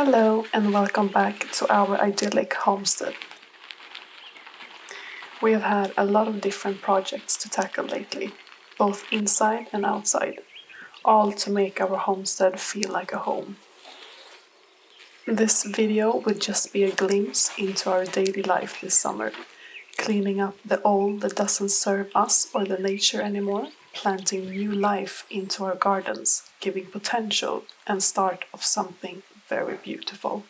Hello and welcome back to our idyllic homestead. We have had a lot of different projects to tackle lately, both inside and outside, all to make our homestead feel like a home. This video would just be a glimpse into our daily life this summer, cleaning up the old that doesn't serve us or the nature anymore, planting new life into our gardens, giving potential and start of something very beautiful.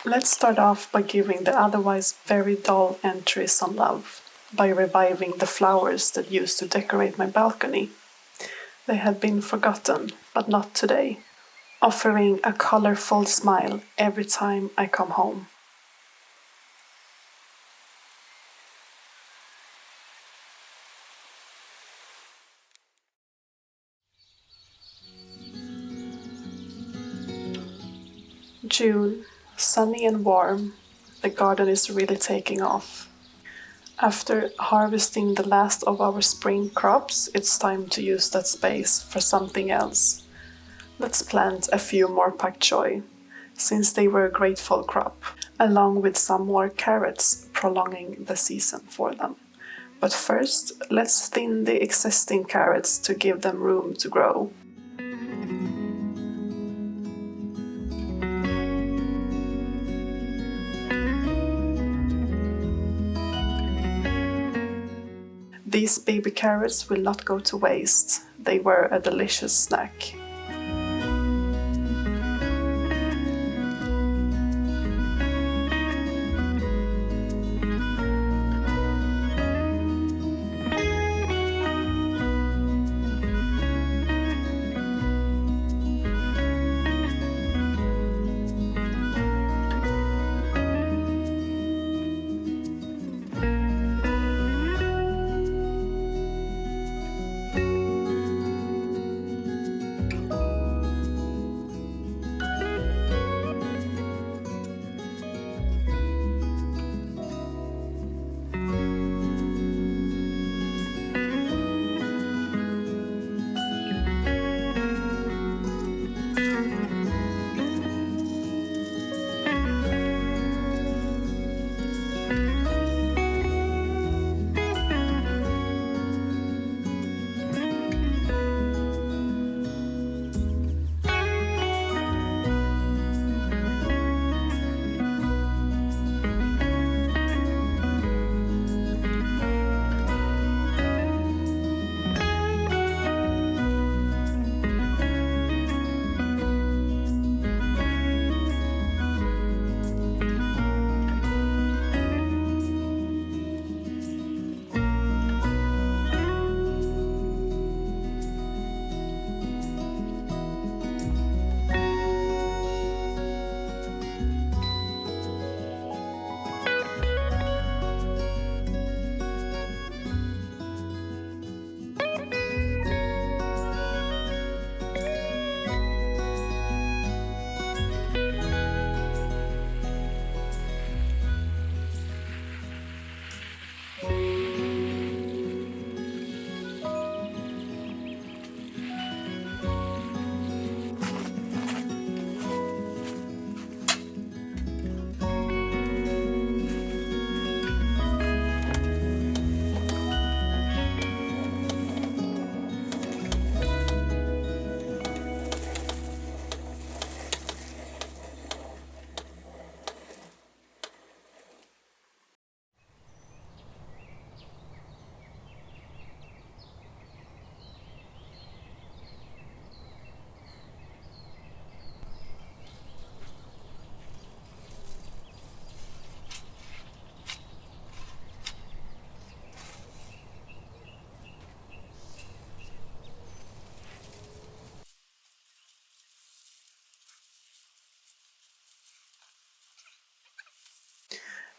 Let's start off by giving the otherwise very dull entry some love, by reviving the flowers that used to decorate my balcony. They had been forgotten, but not today, offering a colorful smile every time I come home. June, sunny and warm, the garden is really taking off. After harvesting the last of our spring crops, it's time to use that space for something else. Let's plant a few more pak choi, since they were a grateful crop, along with some more carrots, prolonging the season for them. But first, let's thin the existing carrots to give them room to grow. These baby carrots will not go to waste. They were a delicious snack.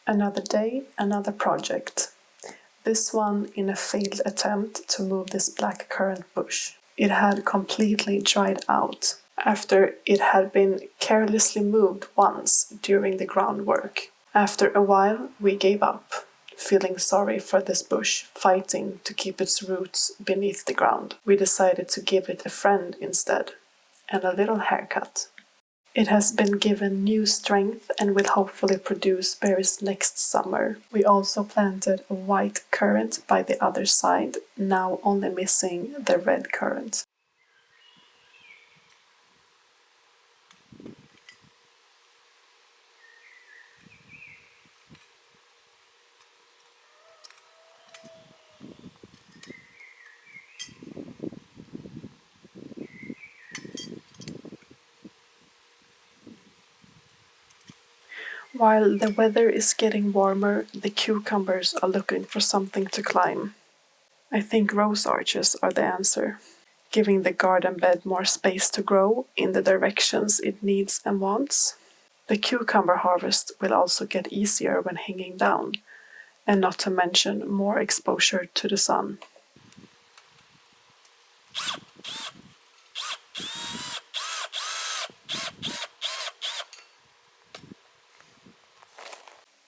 Another day, another project. This one in a failed attempt to move this black currant bush. It had completely dried out after it had been carelessly moved once during the groundwork. After a while, we gave up, feeling sorry for this bush fighting to keep its roots beneath the ground. We decided to give it a friend instead, and a little haircut. It has been given new strength and will hopefully produce berries next summer. We also planted a white currant by the other side, now only missing the red currant. While the weather is getting warmer, the cucumbers are looking for something to climb. I think rose arches are the answer, giving the garden bed more space to grow in the directions it needs and wants. The cucumber harvest will also get easier when hanging down, and not to mention more exposure to the sun.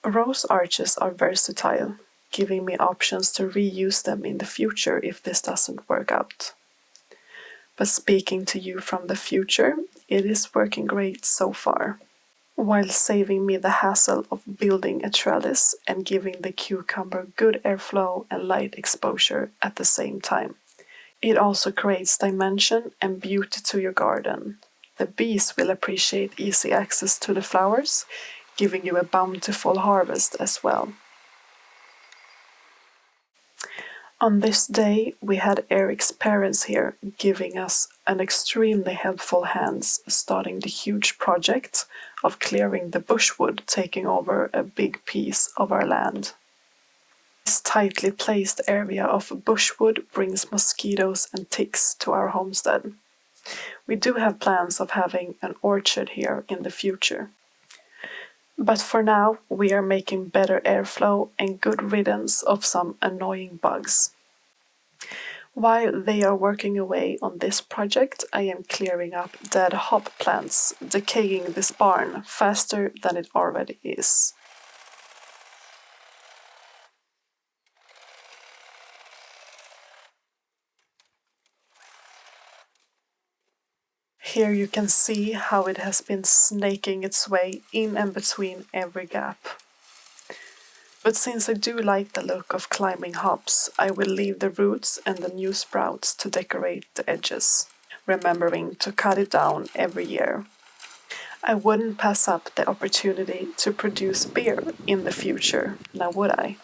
Rose arches are versatile, giving me options to reuse them in the future if this doesn't work out. But speaking to you from the future, it is working great so far, while saving me the hassle of building a trellis and giving the cucumber good airflow and light exposure at the same time. It also creates dimension and beauty to your garden. The bees will appreciate easy access to the flowers, giving you a bountiful harvest as well. On this day, we had Eric's parents here, giving us an extremely helpful hand starting the huge project of clearing the bushwood taking over a big piece of our land. This tightly placed area of bushwood brings mosquitoes and ticks to our homestead. We do have plans of having an orchard here in the future. But for now, we are making better airflow and good riddance of some annoying bugs. While they are working away on this project, I am clearing up dead hop plants, decaying this barn faster than it already is. Here you can see how it has been snaking its way in and between every gap. But since I do like the look of climbing hops, I will leave the roots and the new sprouts to decorate the edges, remembering to cut it down every year. I wouldn't pass up the opportunity to produce beer in the future, now would I?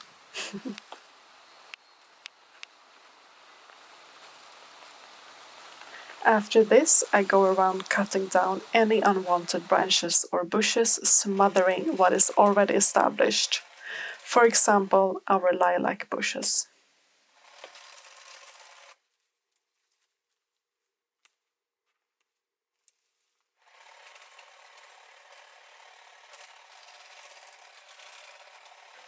After this, I go around cutting down any unwanted branches or bushes, smothering what is already established. For example, our lilac bushes.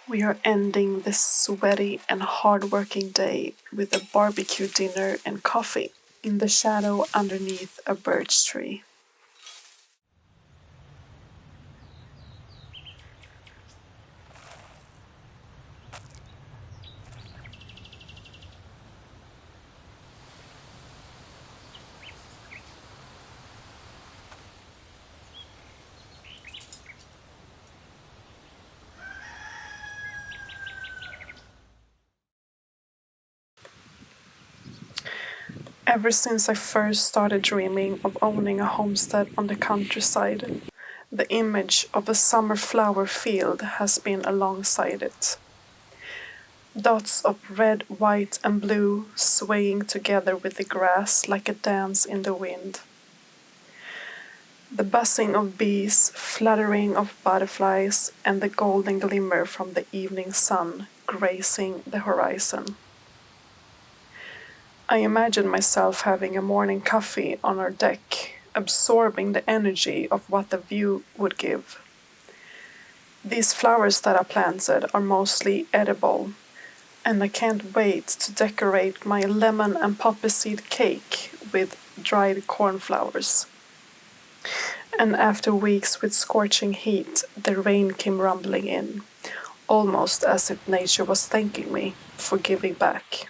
We are ending this sweaty and hard-working day with a barbecue dinner and coffee in the shadow underneath a birch tree. Ever since I first started dreaming of owning a homestead on the countryside, the image of a summer flower field has been alongside it. Dots of red, white, and blue swaying together with the grass like a dance in the wind. The buzzing of bees, fluttering of butterflies, and the golden glimmer from the evening sun grazing the horizon. I imagine myself having a morning coffee on our deck, absorbing the energy of what the view would give. These flowers that are planted are mostly edible, and I can't wait to decorate my lemon and poppy seed cake with dried cornflowers. And after weeks with scorching heat, the rain came rumbling in, almost as if nature was thanking me for giving back.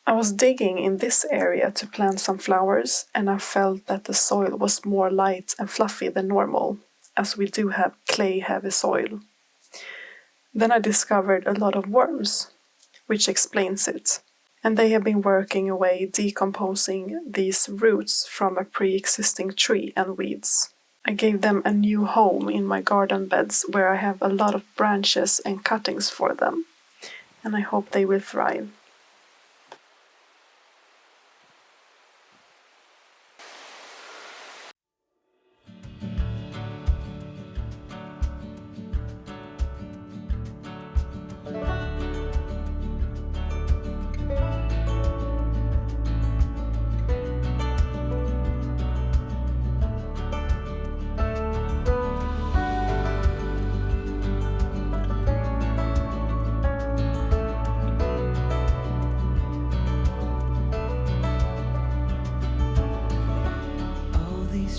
I was digging in this area to plant some flowers, and I felt that the soil was more light and fluffy than normal, as we do have clay-heavy soil. Then I discovered a lot of worms, which explains it. And they have been working away decomposing these roots from a pre-existing tree and weeds. I gave them a new home in my garden beds where I have a lot of branches and cuttings for them, and I hope they will thrive.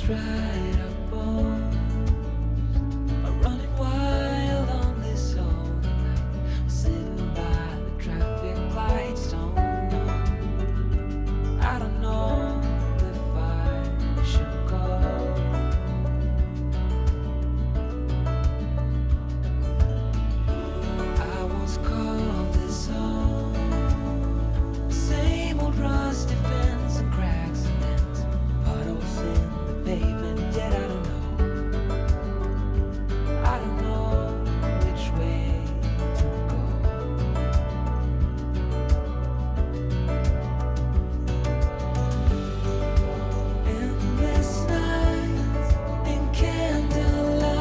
Dried up bones are running wild on this old night. Sitting by the traffic lights, don't know. I don't know if I should go. I once called this home. Same old rusty fence and cracks and dents. Puddles in pavement, yet I don't know which way to go. Endless nights in candlelight,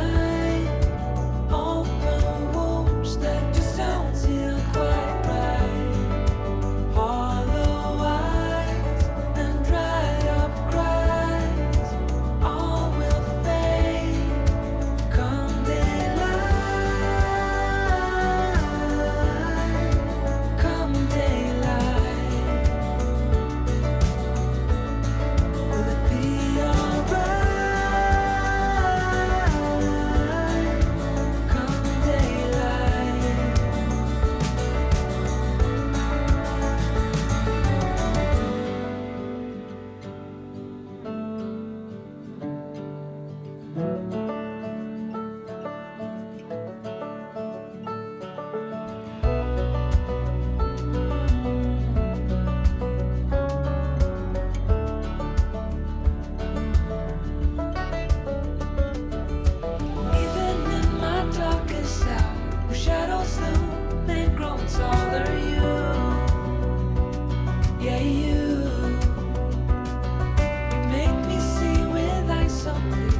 open wounds that just don't feel quite right. Hollow eyes and dried up cries, all will fade come daylight. Come daylight, will it be alright? Come daylight. Even in my darkest hour, where shadows loom and grow taller, you, yeah, you make me see with eyes so clear.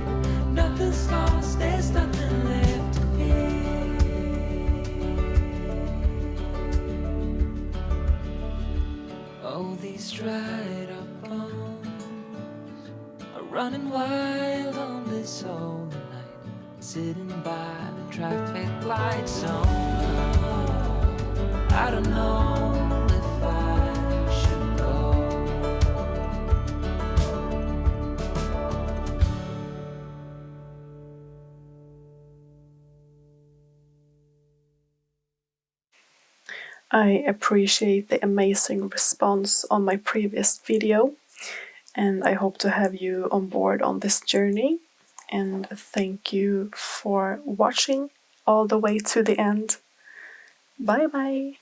Nothing's lost, there's nothing left to fear. Oh, these dried up bones are running wild on this old night. Sitting by the traffic lights, oh no, I don't know if I should go. I appreciate the amazing response on my previous video, and I hope to have you on board on this journey. And thank you for watching all the way to the end. Bye bye!